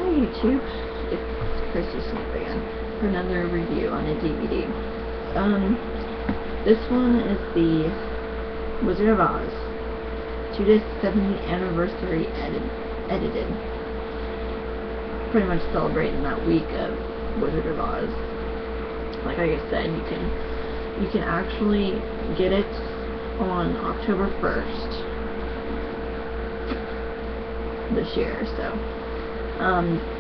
YouTube, it's Christy Snip again for another review on a DVD. This one is the Wizard of Oz 270th anniversary edited. Pretty much celebrating that week of Wizard of Oz. Like I said, you can actually get it on October 1st this year. So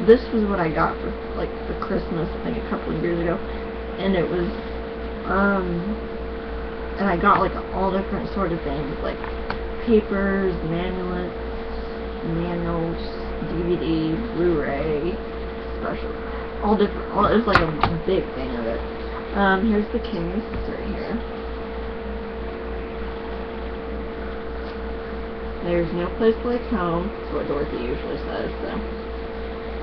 this was what I got for like for Christmas, I think a couple of years ago, and it was and I got like all different sort of things like papers, manuals, DVD, Blu-ray, special, all different. It was like a big thing of it. Here's the case. It's right here. There's no place like home. That's what Dorothy usually says. So,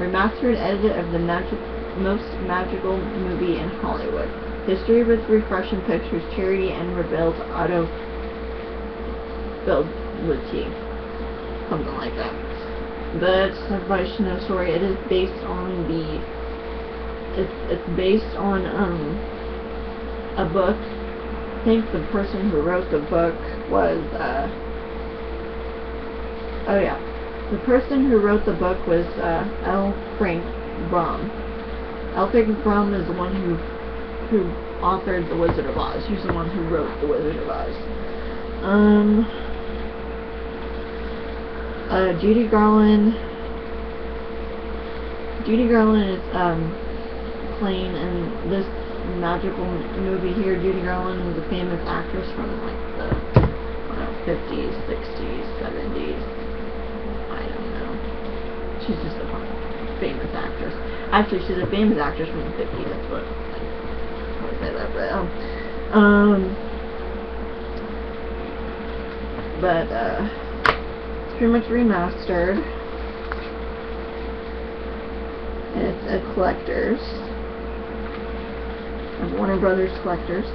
remastered edit of the most magical movie in Hollywood. History with refreshing pictures, charity, and rebuilt auto-buildability. Something like that. But everybody should know the story. It is based on it's based on a book. I think the person who wrote the book was the person who wrote the book was L. Frank Baum. L. Frank Baum is the one who authored The Wizard of Oz. He's the one who wrote The Wizard of Oz. Judy Garland is playing in this magical movie here. Judy Garland is a famous actress from like the 50s, 60s, 70s. I don't know. She's just a famous actress. Actually, she's a famous actress from the 50s. That's what I would say that. But it's pretty much remastered. It's a collector's. Warner Brothers Collectors.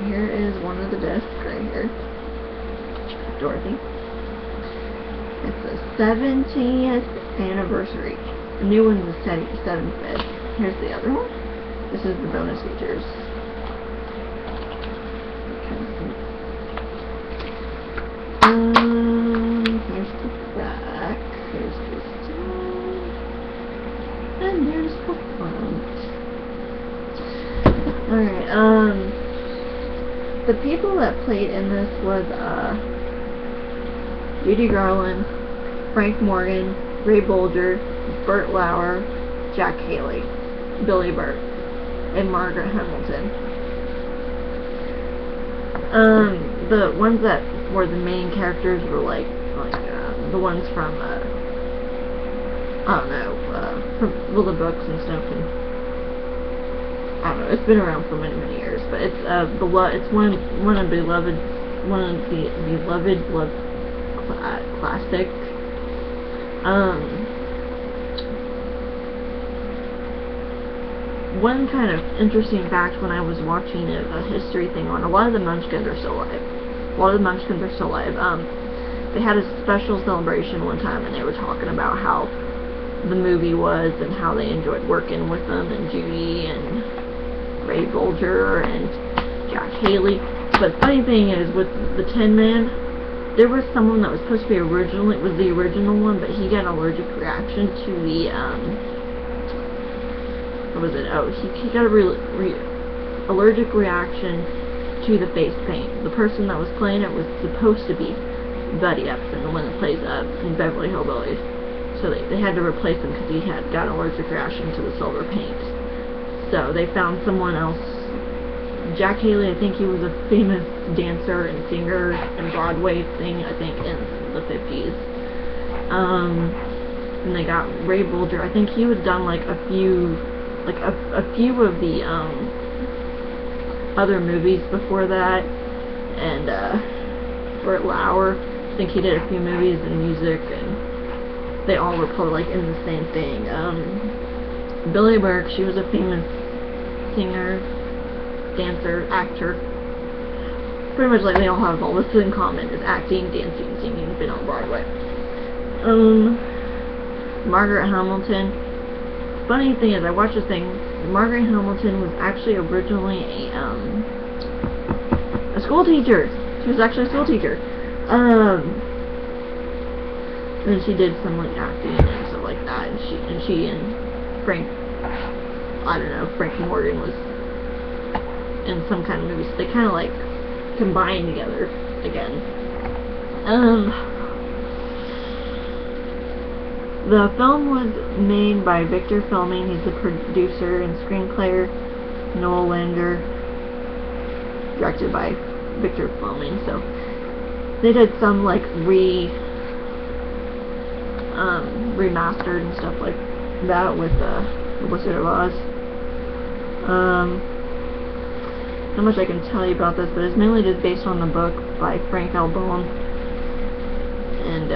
Here is one of the discs right here. Dorothy. It's the 70th anniversary. The new one's the 75th. Here's the other one. This is the bonus features. Here's the back. Here's the side. And there's the front. Alright, the people that played in this was, Judy Garland, Frank Morgan, Ray Bolger, Burt Lauer, Jack Haley, Billy Burt, and Margaret Hamilton. The ones that were the main characters were like the ones from, I don't know, from the books and stuff, and I don't know, it's been around for many years, but it's it's one of the beloved classic. One kind of interesting fact when I was watching a history thing on, a lot of the Munchkins are still alive. They had a special celebration one time, and they were talking about how the movie was and how they enjoyed working with them, and Judy and Ray Bolger and Jack Haley. But the funny thing is, with the Tin Man, there was someone that was supposed to be original. It was the original one, but he got an allergic reaction to the what was it? Oh, he got a allergic reaction to the face paint. The person that was playing it was supposed to be Buddy Epson, the one that plays in Beverly Hillbillies. So they had to replace him because he had got an allergic reaction to the silver paint. So they found someone else. Jack Haley, I think he was a famous dancer and singer and Broadway thing, I think, in the 50s. And they got Ray Bolger. I think he had done like a few of the other movies before that. And Burt Lauer, I think he did a few movies and music, and they all were probably like in the same thing. Billy Burke, she was a famous singer, dancer, actor. Pretty much like they all have all this in common, is acting, dancing, singing, been on Broadway. Margaret Hamilton. Funny thing is, I watched this thing. Margaret Hamilton was actually originally a school teacher. She was actually a school teacher. And she did some like acting and stuff like that. And she and Frank, I don't know, Frank Morgan was in some kind of movie. So they kind of like combined together again. The film was made by Victor Fleming. He's the producer and screenplayer. Noel Lander, directed by Victor Fleming. So they did some like remastered and stuff like that with The Wizard of Oz. Not much I can tell you about this, but it's mainly just based on the book by Frank L. Baum, and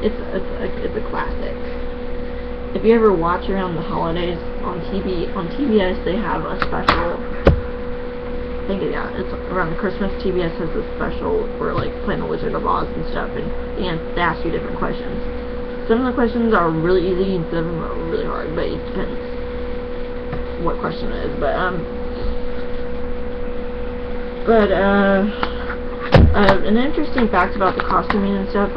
it's a classic. If you ever watch around the holidays on TBS, they have a special. I think it's around the Christmas. TBS has a special for like playing the Wizard of Oz and stuff, and they ask you different questions. Some of the questions are really easy, and some of them are really hard, but it depends what question it is. But an interesting fact about the costuming and stuff.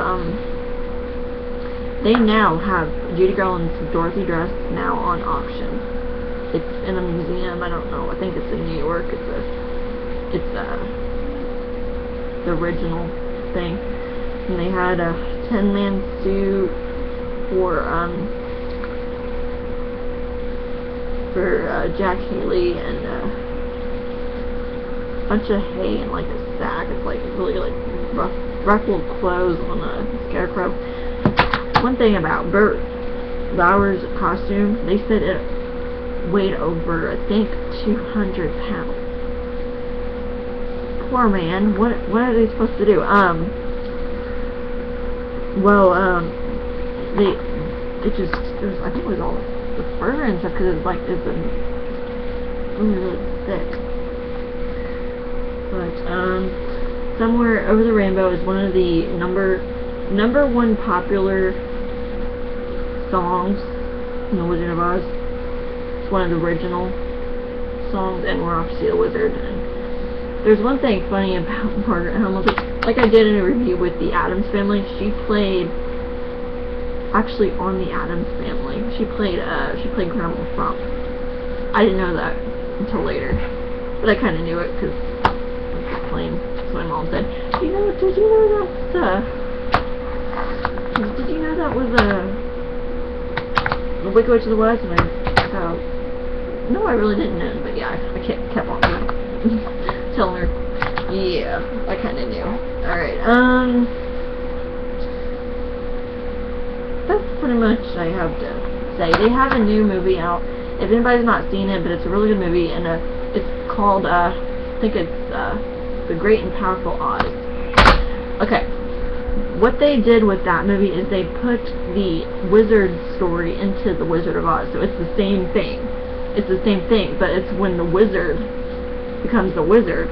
They now have Judy Garland's Dorothy dress now on auction. It's in a museum. I don't know. I think it's in New York. It's the original thing. And they had a 10-man suit for Jack Haley and a bunch of hay and like a sack. It's like really like ruffled clothes on a scarecrow. One thing about Bert Bowers' costume, they said it weighed over, I think, 200 pounds. Poor man. What are they supposed to do? It just, I think it was all the fur and stuff, because it's really thick. But Somewhere Over the Rainbow is one of the number one popular songs in The Wizard of Oz. It's one of the original songs, and we're off to see the wizard. And there's one thing funny about Margaret Hamilton. Like I did in a review with the Addams Family, she played actually on the Addams Family. She played Grandma Frump. I didn't know that until later, but I kind of knew it because I was playing. So my mom said, did you know that was the Wicked Witch of the West? And I go, no, I really didn't know. But yeah, I kept on telling her, yeah, I kind of knew. Alright, that's pretty much I have to say. They have a new movie out. If anybody's not seen it, but it's a really good movie, and it's called, I think it's The Great and Powerful Oz. Okay. What they did with that movie is they put the wizard story into The Wizard of Oz. So it's the same thing. It's the same thing, but it's when the wizard becomes the wizard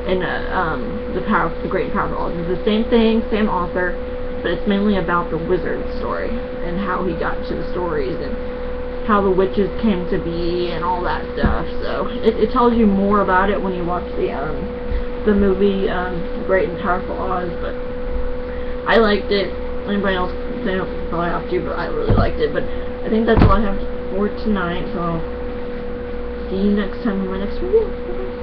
in The Great and Powerful Oz. It's the same thing, same author, but it's mainly about the wizard story and how he got to the stories and how the witches came to be and all that stuff. So it tells you more about it when you watch the movie Great and Powerful Oz. But I liked it. Anybody else, they don't probably have to, but I really liked it. But I think that's all I have for tonight. So I'll see you next time in my next review. Bye-bye.